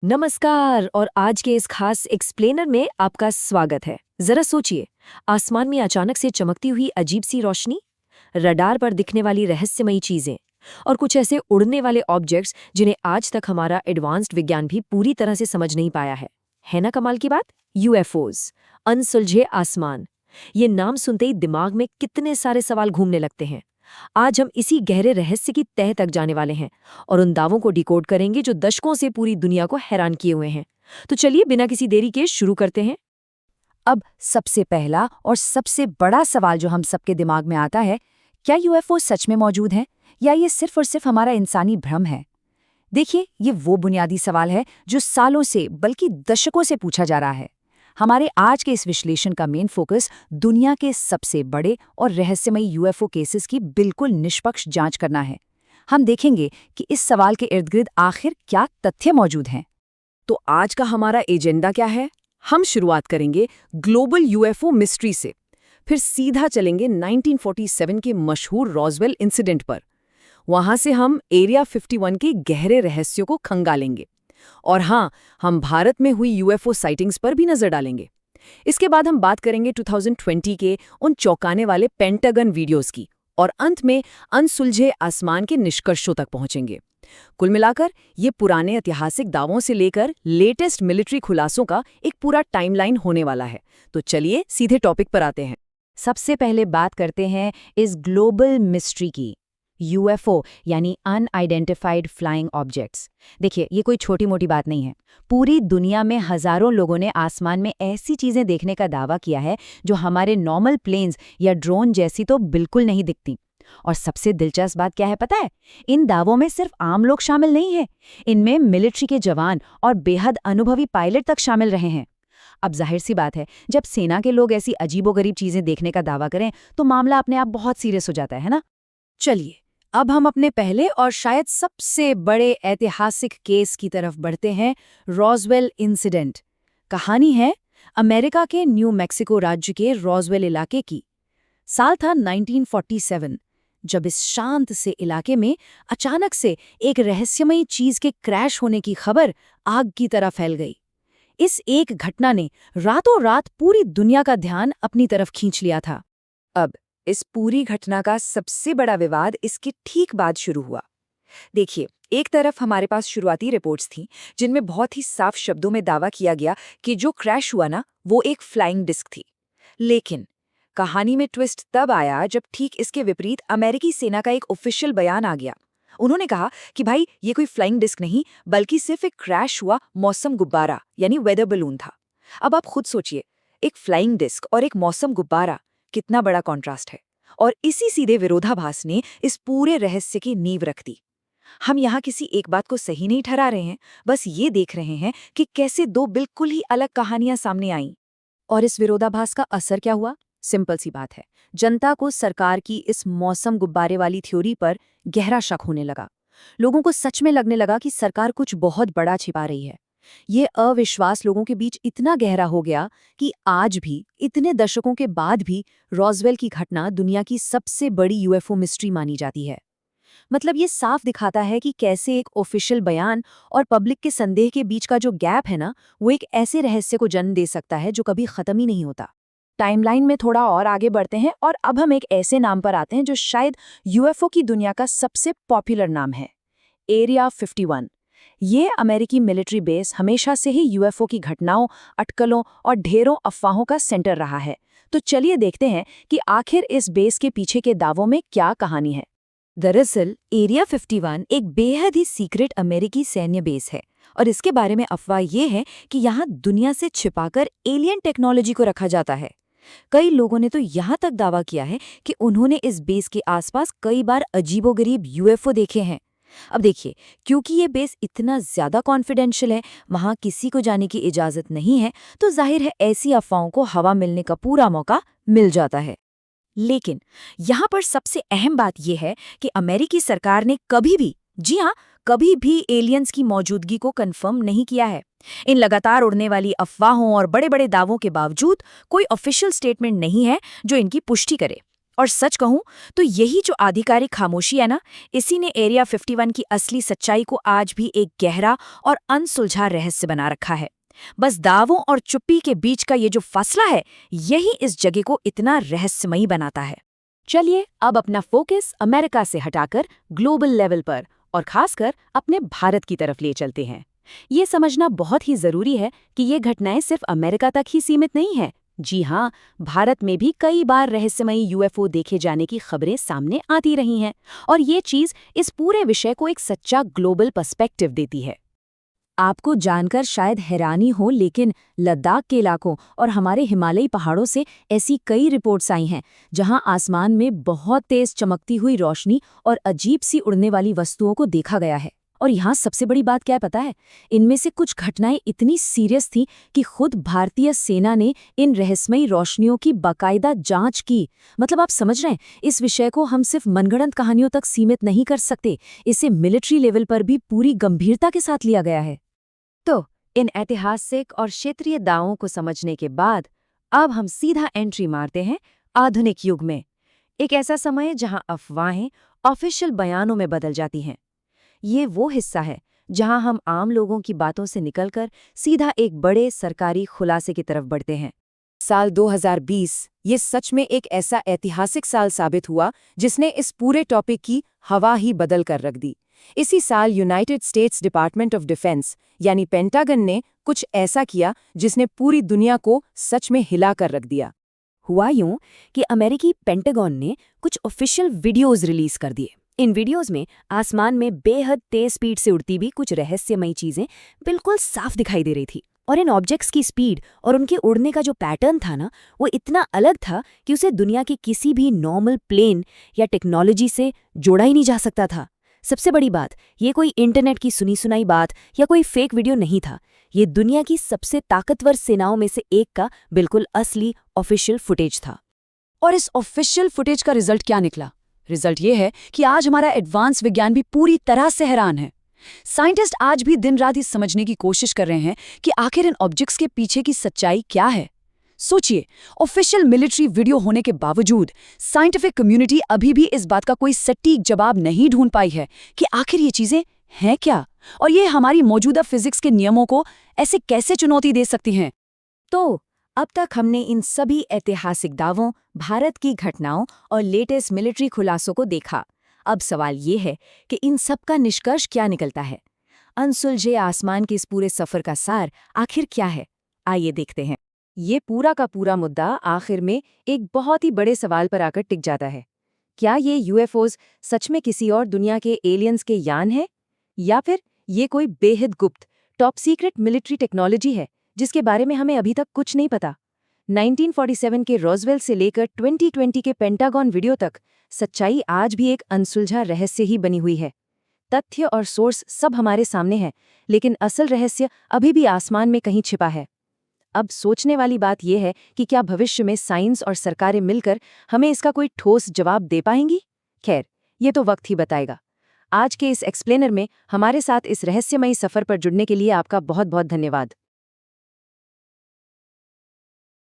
नमस्कार और आज के इस खास एक्सप्लेनर में आपका स्वागत है। जरा सोचिए, आसमान में अचानक से चमकती हुई अजीब सी रोशनी, रडार पर दिखने वाली रहस्यमयी चीजें और कुछ ऐसे उड़ने वाले ऑब्जेक्ट्स जिन्हें आज तक हमारा एडवांस्ड विज्ञान भी पूरी तरह से समझ नहीं पाया है ना कमाल की बात? यूएफओज, अनसुलझे आसमान। ये नाम सुनते ही दिमाग में कितने सारे सवाल घूमने लगते हैं। आज हम इसी गहरे रहस्य की तह तक जाने वाले हैं और उन दावों को डिकोड करेंगे जो दशकों से पूरी दुनिया को हैरान किए हुए हैं। तो चलिए बिना किसी देरी के शुरू करते हैं। अब सबसे पहला और सबसे बड़ा सवाल जो हम सबके दिमाग में आता है, क्या यूएफओ सच में मौजूद हैं या ये सिर्फ और सिर्फ हमारा इंसानी भ्रम है? देखिए, ये वो बुनियादी सवाल है जो सालों से बल्कि दशकों से पूछा जा रहा है। हमारे आज के इस विश्लेषण का मेन फोकस दुनिया के सबसे बड़े और रहस्यमयी यूएफओ केसेस की बिल्कुल निष्पक्ष जांच करना है। हम देखेंगे कि इस सवाल के इर्द-गिर्द आखिर क्या तथ्य मौजूद हैं। तो आज का हमारा एजेंडा क्या है? हम शुरुआत करेंगे ग्लोबल यूएफओ मिस्ट्री से, फिर सीधा चलेंगे 1947 के मशहूर रॉसवेल इंसिडेंट पर। वहां से हम एरिया 51 के गहरे रहस्यों को खंगालेंगे और हाँ, हम भारत में हुई यूएफओ साइटिंग्स पर भी नजर डालेंगे। इसके बाद हम बात करेंगे 2020 के उन चौंकाने वाले पेंटागन वीडियोस की और अंत में अनसुलझे आसमान के निष्कर्षों तक पहुंचेंगे। कुल मिलाकर ये पुराने ऐतिहासिक दावों से लेकर लेटेस्ट मिलिट्री खुलासों का एक पूरा टाइमलाइन होने वाला है। तो चलिए सीधे टॉपिक पर आते हैं। सबसे पहले बात करते हैं इस ग्लोबल मिस्ट्री की, यूएफओ यानी अनआइडेंटिफाइड फ्लाइंग ऑब्जेक्ट्स। देखिए, ये कोई छोटी मोटी बात नहीं है। पूरी दुनिया में हजारों लोगों ने आसमान में ऐसी चीजें देखने का दावा किया है जो हमारे नॉर्मल प्लेन्स या ड्रोन जैसी तो बिल्कुल नहीं दिखती। और सबसे दिलचस्प बात क्या है पता है? इन दावों में सिर्फ आम लोग शामिल नहीं हैं। इनमें मिलिट्री के जवान और बेहद अनुभवी पायलट तक शामिल रहे हैं। अब जाहिर सी बात है, जब सेना के लोग ऐसी अजीबोगरीब चीजें देखने का दावा करें तो मामला अपने आप बहुत सीरियस हो जाता है ना? चलिए, अब हम अपने पहले और शायद सबसे बड़े ऐतिहासिक केस की तरफ बढ़ते हैं, रॉसवेल इंसिडेंट। कहानी है अमेरिका के न्यू मैक्सिको राज्य के रॉसवेल इलाके की। साल था 1947, जब इस शांत से इलाके में अचानक से एक रहस्यमयी चीज के क्रैश होने की खबर आग की तरह फैल गई। इस एक घटना ने रातों रात पूरी दुनिया का ध्यान अपनी तरफ खींच लिया था। अब इस पूरी घटना का सबसे बड़ा विवाद इसके ठीक बाद शुरू हुआ। देखिए, एक तरफ हमारे पास शुरुआती रिपोर्ट्स थीं जिनमें बहुत ही साफ शब्दों में दावा किया गया कि जो क्रैश हुआ ना, वो एक फ्लाइंग डिस्क थी। लेकिन कहानी में ट्विस्ट तब आया जब ठीक इसके विपरीत अमेरिकी सेना का एक ऑफिशियल बयान आ गया। उन्होंने कहा कि भाई, ये कोई फ्लाइंग डिस्क नहीं बल्कि सिर्फ एक क्रैश हुआ मौसम गुब्बारा यानी वेदर बलून था। अब आप खुद सोचिए, एक फ्लाइंग डिस्क और एक मौसम गुब्बारा, कितना बड़ा कॉन्ट्रास्ट है। और इसी सीधे विरोधाभास ने इस पूरे रहस्य की नींव रख दी। हम यहाँ किसी एक बात को सही नहीं ठहरा रहे हैं, बस ये देख रहे हैं कि कैसे दो बिल्कुल ही अलग कहानियां सामने आईं। और इस विरोधाभास का असर क्या हुआ? सिंपल सी बात है, जनता को सरकार की इस मौसम गुब्बारे वाली थ्योरी पर गहरा शक होने लगा। लोगों को सच में लगने लगा कि सरकार कुछ बहुत बड़ा छिपा रही है। ये अविश्वास लोगों के बीच इतना गहरा हो गया कि आज भी, इतने दशकों के बाद भी, रॉसवेल की घटना दुनिया की सबसे बड़ी यूएफओ मिस्ट्री मानी जाती है। मतलब ये साफ दिखाता है कि कैसे एक ऑफिशियल बयान और पब्लिक के संदेह के बीच का जो गैप है ना, वो एक ऐसे रहस्य को जन्म दे सकता है जो कभी खत्म ही नहीं होता। टाइमलाइन में थोड़ा और आगे बढ़ते हैं और अब हम एक ऐसे नाम पर आते हैं जो शायद यूएफओ की दुनिया का सबसे पॉपुलर नाम है, एरिया 51। ये अमेरिकी मिलिट्री बेस हमेशा से ही यूएफओ की घटनाओं, अटकलों और ढेरों अफवाहों का सेंटर रहा है। तो चलिए देखते हैं कि आखिर इस बेस के पीछे के दावों में क्या कहानी है। दरअसल एरिया 51 एक बेहद ही सीक्रेट अमेरिकी सैन्य बेस है और इसके बारे में अफवाह ये है कि यहाँ दुनिया से छिपाकर एलियन टेक्नोलॉजी को रखा जाता है। कई लोगों ने तो यहाँ तक दावा किया है कि उन्होंने इस बेस के आसपास कई बार अजीबोगरीब यूएफओ देखे हैं। अब देखिए, क्योंकि ये बेस इतना ज्यादा कॉन्फिडेंशियल है, वहां किसी को जाने की इजाजत नहीं है, तो जाहिर है ऐसी अफवाहों को हवा मिलने का पूरा मौका मिल जाता है। लेकिन यहाँ पर सबसे अहम बात यह है कि अमेरिकी सरकार ने कभी भी, जी हाँ, कभी भी एलियंस की मौजूदगी को कंफर्म नहीं किया है। इन लगातार उड़ने वाली अफवाहों और बड़े बड़े दावों के बावजूद कोई ऑफिशियल स्टेटमेंट नहीं है जो इनकी पुष्टि करे। और सच कहूं तो यही जो आधिकारिक खामोशी है ना, इसी ने एरिया 51 की असली सच्चाई को आज भी एक गहरा और अनसुलझा रहस्य बना रखा है। बस दावों और चुप्पी के बीच का ये जो फासला है, यही इस जगह को इतना रहस्यमयी बनाता है। चलिए अब अपना फोकस अमेरिका से हटाकर ग्लोबल लेवल पर और खासकर अपने भारत की तरफ ले चलते हैं। ये समझना बहुत ही जरूरी है कि ये घटनाएं सिर्फ अमेरिका तक ही सीमित नहीं है। जी हाँ, भारत में भी कई बार रहस्यमयी यूएफओ देखे जाने की खबरें सामने आती रही हैं और ये चीज़ इस पूरे विषय को एक सच्चा ग्लोबल पर्सपेक्टिव देती है। आपको जानकर शायद हैरानी हो, लेकिन लद्दाख के इलाकों और हमारे हिमालयी पहाड़ों से ऐसी कई रिपोर्ट्स आई हैं जहां आसमान में बहुत तेज चमकती हुई रोशनी और अजीब सी उड़ने वाली वस्तुओं को देखा गया है। और यहाँ सबसे बड़ी बात क्या है पता है? इनमें से कुछ घटनाएं इतनी सीरियस थी कि खुद भारतीय सेना ने इन रहस्यमयी रोशनियों की बाकायदा जांच की। मतलब आप समझ रहे हैं, इस विषय को हम सिर्फ मनगढ़ंत कहानियों तक सीमित नहीं कर सकते, इसे मिलिट्री लेवल पर भी पूरी गंभीरता के साथ लिया गया है। तो इन ऐतिहासिक और क्षेत्रीय दावों को समझने के बाद अब हम सीधा एंट्री मारते हैं आधुनिक युग में। एक ऐसा समय जहां अफवाहें ऑफिशियल बयानों में बदल जाती हैं। ये वो हिस्सा है जहां हम आम लोगों की बातों से निकलकर सीधा एक बड़े सरकारी खुलासे की तरफ बढ़ते हैं। साल 2020 ये सच में एक ऐसा ऐतिहासिक साल साबित हुआ जिसने इस पूरे टॉपिक की हवा ही बदल कर रख दी। इसी साल United states department of defence यानी पेंटागन ने कुछ ऐसा किया जिसने पूरी दुनिया को सच में हिला कर रख दिया। हुआ यूं कि अमेरिकी पेंटागन ने कुछ ऑफिशियल वीडियोज रिलीज कर दिए। इन वीडियोज में आसमान में बेहद तेज स्पीड से उड़ती भी कुछ रहस्यमयी चीजें बिल्कुल साफ दिखाई दे रही थी। और इन ऑब्जेक्ट्स की स्पीड और उनके उड़ने का जो पैटर्न था ना, वो इतना अलग था कि उसे दुनिया के किसी भी नॉर्मल प्लेन या टेक्नोलॉजी से जोड़ा ही नहीं जा सकता था। सबसे बड़ी बात, ये कोई इंटरनेट की सुनी सुनाई बात या कोई फेक वीडियो नहीं था। ये दुनिया की सबसे ताकतवर सेनाओं में से एक का बिल्कुल असली ऑफिशियल फुटेज था। और इस ऑफिशियल फुटेज का रिजल्ट क्या निकला? रिजल्ट ये है कि आज हमारा एडवांस विज्ञान भी पूरी तरह से हैरान है। साइंटिस्ट आज भी दिन रात ही समझने की कोशिश कर रहे हैं कि आखिर इन ऑब्जेक्ट्स के पीछे की सच्चाई क्या है। सोचिए, ऑफिशियल मिलिट्री वीडियो होने के बावजूद साइंटिफिक कम्युनिटी अभी भी इस बात का कोई सटीक जवाब नहीं ढूंढ पाई है कि आखिर ये चीजें हैं क्या, और ये हमारी मौजूदा फिजिक्स के नियमों को ऐसे कैसे चुनौती दे सकती हैं। तो अब तक हमने इन सभी ऐतिहासिक दावों, भारत की घटनाओं और लेटेस्ट मिलिट्री खुलासों को देखा। अब सवाल ये है कि इन सब का निष्कर्ष क्या निकलता है? अनसुलझे आसमान के इस पूरे सफर का सार आखिर क्या है? आइए देखते हैं। ये पूरा का पूरा मुद्दा आखिर में एक बहुत ही बड़े सवाल पर आकर टिक जाता है। क्या ये यूएफओज सच में किसी और दुनिया के एलियंस के यान है, या फिर ये कोई बेहद गुप्त टॉप सीक्रेट मिलिट्री टेक्नोलॉजी है जिसके बारे में हमें अभी तक कुछ नहीं पता? 1947 के रॉजवेल से लेकर 2020 के पेंटागन वीडियो तक सच्चाई आज भी एक अनसुलझा रहस्य ही बनी हुई है। तथ्य और सोर्स सब हमारे सामने है, लेकिन असल रहस्य अभी भी आसमान में कहीं छिपा है। अब सोचने वाली बात यह है कि क्या भविष्य में साइंस और सरकारें मिलकर हमें इसका कोई ठोस जवाब दे पाएंगी? खैर, ये तो वक्त ही बताएगा। आज के इस एक्सप्लेनर में हमारे साथ इस रहस्यमयी सफर पर जुड़ने के लिए आपका बहुत बहुत धन्यवाद।